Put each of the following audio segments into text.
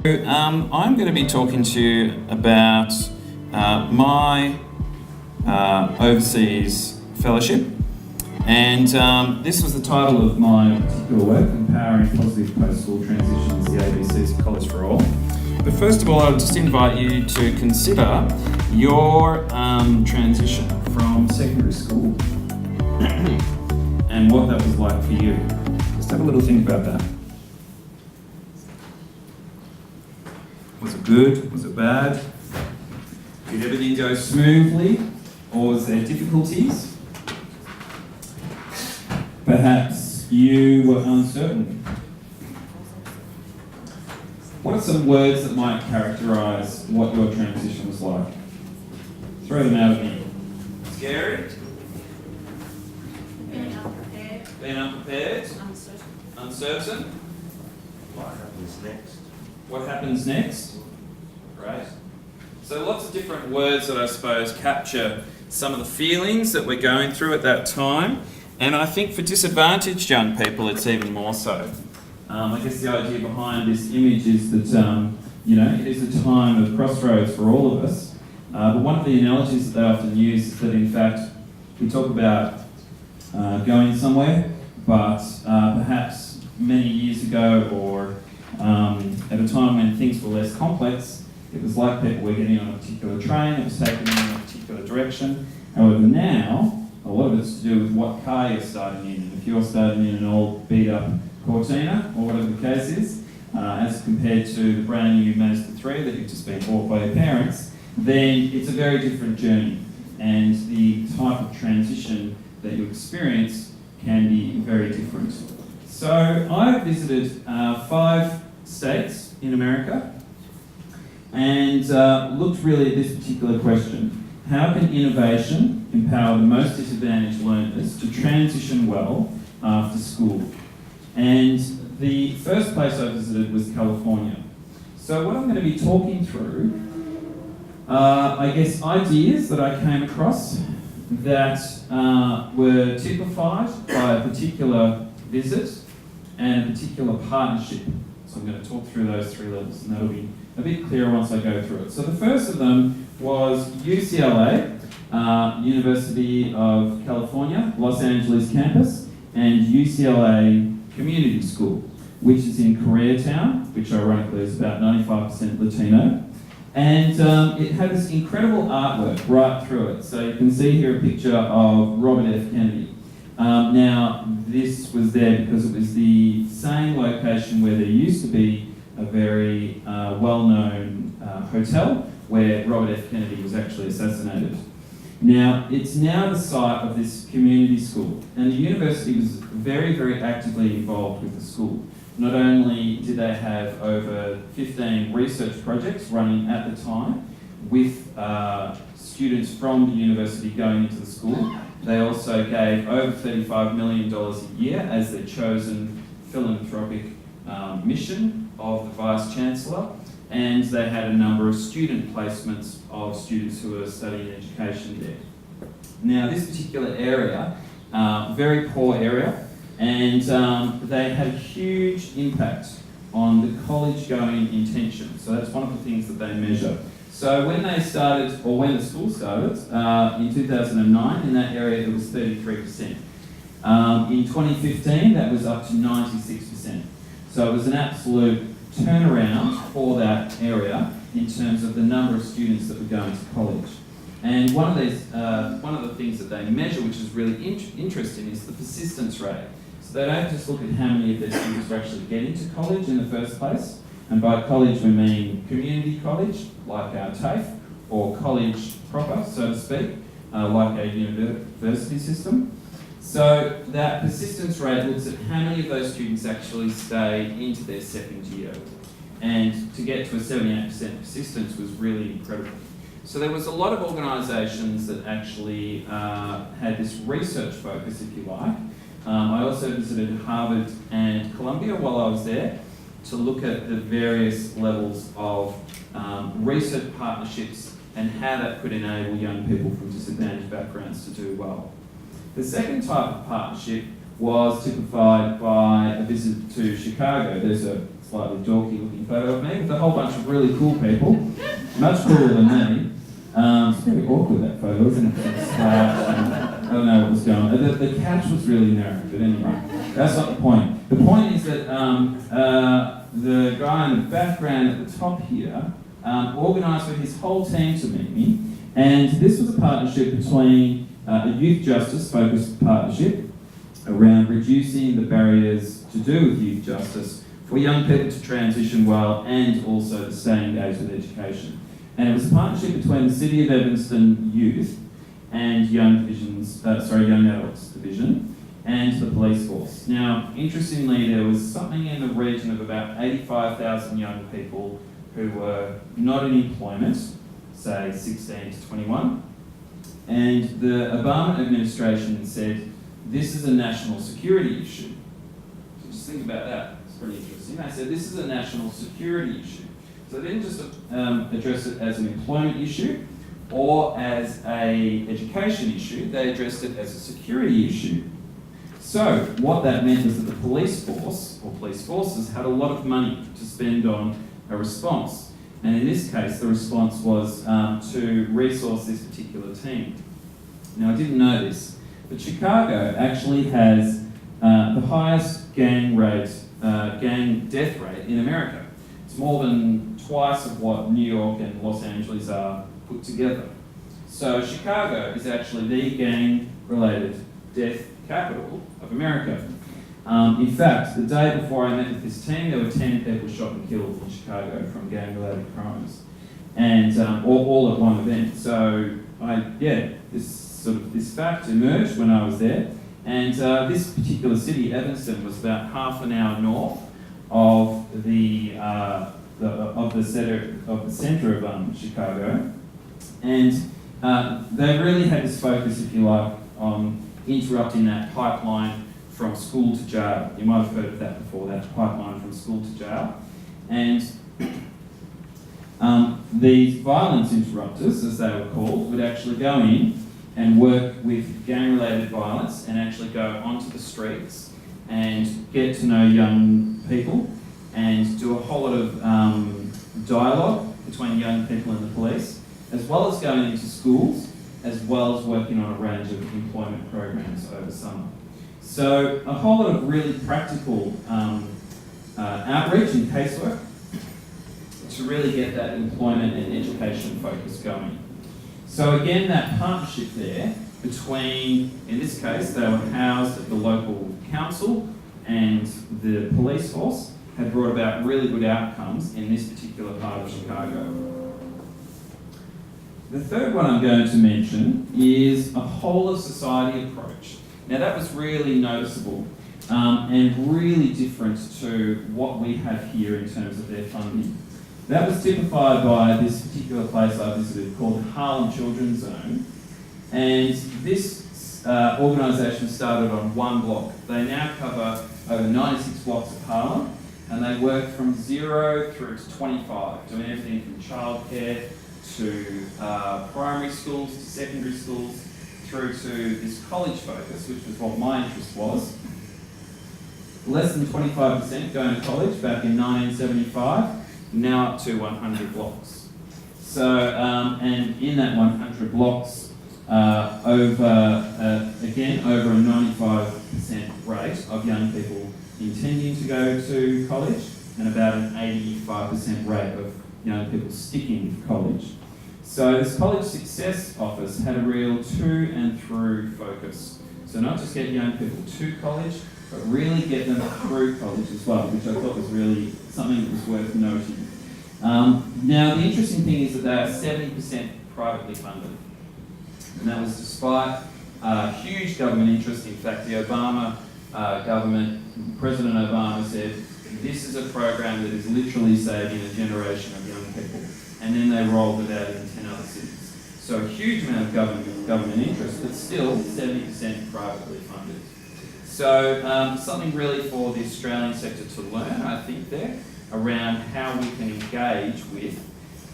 I'm going to be talking to you about my overseas fellowship, and this was the title of my particular work, Empowering Positive Post-School Transitions, the ABCs of College for All. But first of all, I'll just invite you to consider your transition from secondary school and what that was like for you. Just have a little think about that. Was it good? Was it bad? Did everything go smoothly? Or was there difficulties? Perhaps you were uncertain. What are some words that might characterise what your transition was like? Throw them out at me. Scary? Being unprepared. Being unprepared? Uncertain. Uncertain? What happens next? What happens next? Great. So lots of different words that I suppose capture some of the feelings that we're going through at that time, and I think for disadvantaged young people it's even more so. I guess the idea behind this image is that it is a time of crossroads for all of us, but one of the analogies that they often use is that in fact we talk about going somewhere, but perhaps many years ago or at a time when things were less complex, it was like people were getting on a particular train, it was taken in a particular direction. However, now, a lot of it's to do with what car you're starting in. And if you're starting in an old beat up Cortina, or whatever the case is, as compared to the brand new Mazda 3 that you've just been bought by your parents, then it's a very different journey. And the type of transition that you experience can be very different. So I've visited 5 states in America and looked really at this particular question. How can innovation empower the most disadvantaged learners to transition well after school? And the first place I visited was California. So what I'm going to be talking through I guess ideas that I came across that were typified by a particular visit and a particular partnership. So I'm going to talk through those 3 levels, and that'll be a bit clearer once I go through it. So the first of them was UCLA, University of California, Los Angeles campus, and UCLA Community School, which is in Koreatown, which ironically is about 95% Latino. And it had this incredible artwork right through it. So you can see here a picture of Robert F. Kennedy. Now, this was there because it was the same location where there used to be a very well-known hotel where Robert F. Kennedy was actually assassinated. Now, it's now the site of this community school, and the university was very, very actively involved with the school. Not only did they have over 15 research projects running at the time with students from the university going into the school, they also gave over $35 million a year as their chosen philanthropic mission of the Vice-Chancellor, and they had a number of student placements of students who were studying education there. Now, this particular area, very poor area, and they had a huge impact on the college-going intention. So that's one of the things that they measure. So when they started, or when the school started, in 2009, in that area it was 33%. In 2015, that was up to 96%. So it was an absolute turnaround for that area in terms of the number of students that were going to college. And one of the things that they measure, which is really interesting, is the persistence rate. So they don't just look at how many of their students are actually getting to college in the first place, and by college we mean community college, like our TAFE, or college proper, so to speak, like our university system. So that persistence rate looks at how many of those students actually stay into their second year. And to get to a 78% persistence was really incredible. So there was a lot of organisations that actually had this research focus, if you like. I also visited Harvard and Columbia while I was there to look at the various levels of research partnerships and how that could enable young people from disadvantaged backgrounds to do well. The second type of partnership was typified by a visit to Chicago. There's a slightly dorky looking photo of me with a whole bunch of really cool people, much cooler than me. It's very awkward, that photo, isn't it? Sort of slouched and I don't know what was going on. The couch was really narrow, but anyway, that's not the point. The point is that the guy in the background at the top here organised for his whole team to meet me, and this was a partnership between a youth justice focused partnership around reducing the barriers to do with youth justice for young people to transition well and also to stay engaged with education. And it was a partnership between the City of Evanston Youth and Young Adults Division and the police force. Now, interestingly, there was something in the region of about 85,000 young people who were not in employment, say 16 to 21, and the Obama administration said, this is a national security issue. So just think about that, it's pretty interesting. They said, this is a national security issue. So they didn't just address it as an employment issue or as an education issue, they addressed it as a security issue. So what that meant is that the police force, or police forces, had a lot of money to spend on a response. And in this case, the response was to resource this particular team. Now, I didn't know this, but Chicago actually has the highest gang death rate in America. It's more than twice of what New York and Los Angeles are put together. So Chicago is actually the gang-related death capital of America. In fact, the day before I met with this team, there were 10 people shot and killed in Chicago from gang-related crimes, and all at one event. So this fact emerged when I was there, and this particular city, Evanston, was about half an hour north of the center of Chicago, and they really had this focus, if you like, on interrupting that pipeline from school to jail. You might have heard of that before, that pipeline from school to jail. And these violence interrupters, as they were called, would actually go in and work with gang-related violence and actually go onto the streets and get to know young people and do a whole lot of dialogue between young people and the police, as well as going into schools, as well as working on a range of employment programs over summer. So a whole lot of really practical outreach and casework to really get that employment and education focus going. So again, that partnership there between, in this case, they were housed at the local council and the police force, had brought about really good outcomes in this particular part of Chicago. The third one I'm going to mention is a whole of society approach. Now that was really noticeable and really different to what we have here in terms of their funding. That was typified by this particular place I visited called the Harlem Children's Zone, and this organisation started on one block. They now cover over 96 blocks of Harlem, and they work from 0 through to 25, doing everything from childcare to primary schools to secondary schools, through to this college focus, which was what my interest was. Less than 25% going to college back in 1975, now up to 100 blocks. So, and in that 100 blocks, over a 95% rate of young people intending to go to college, and about an 85% rate of young people sticking with college. So this College Success Office had a real to and through focus. So not just get young people to college, but really get them through college as well, which I thought was really something that was worth noting. Now the interesting thing is that they are 70% privately funded. And that was despite huge government interest. In fact, the Obama government, President Obama said, this is a program that is literally saving a generation of young people. And then they rolled it out in 10 other cities. So a huge amount of government interest, but still 70% privately funded. So something really for the Australian sector to learn, I think, there, around how we can engage with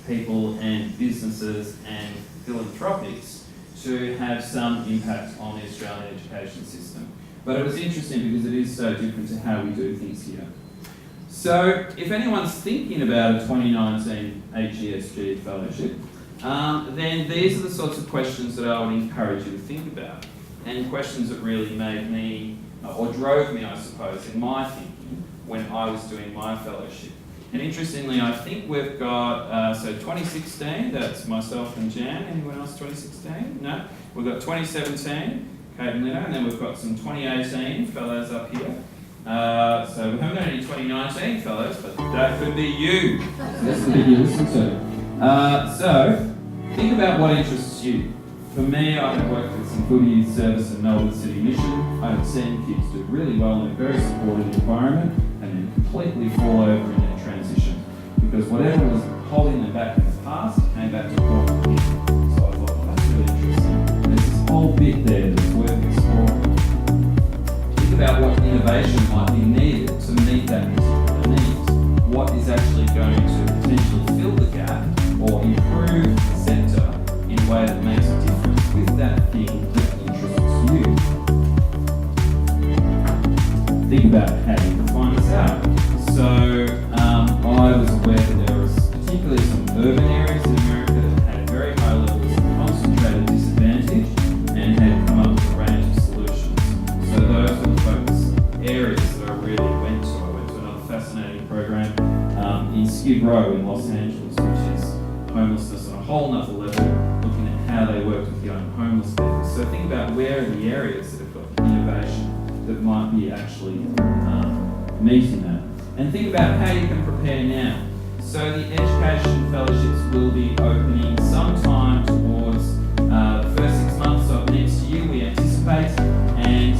people and businesses and philanthropics to have some impact on the Australian education system. But it was interesting because it is so different to how we do things here. So, if anyone's thinking about a 2019 HESG fellowship, then these are the sorts of questions that I would encourage you to think about, and questions that really made me, or drove me, I suppose, in my thinking when I was doing my fellowship. And interestingly, I think we've got, so 2016, that's myself and Jan. Anyone else 2016? No? We've got 2017, Kate and Lino, and then we've got some 2018 fellows up here. So we haven't got any 2019 fellows, but that could be you. That's the big you listen to. So, think about what interests you. For me, I have worked with some good youth service and Melbourne City Mission. I have seen kids do really well in a very supportive environment and then completely fall over in their transition. Because whatever was holding them back in the past came back to haunt them. So I thought, well, that's really interesting. There's this whole bit there that's worth exploring. Think about what innovation might be needed to meet that particular need. What is actually going to potentially fill the gap or improve the sector in a way that makes a difference with that thing that interests you. Think about how you can find this out. So, I was aware that there was particularly some urban areas in America that had very high levels of concentrated disadvantage and had come up with a range of solutions. So those were the focus areas that I really went to. I went to another fascinating program in Skid Row in Los Angeles, which is homelessness on a whole nother level, looking at how they work with young homeless people. So think about where are the areas that have got innovation that might be actually meeting that. And think about how you can prepare now. So the education fellowships will be opening sometime towards the first 6 months of next year, we anticipate, and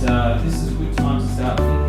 this is a good time to start thinking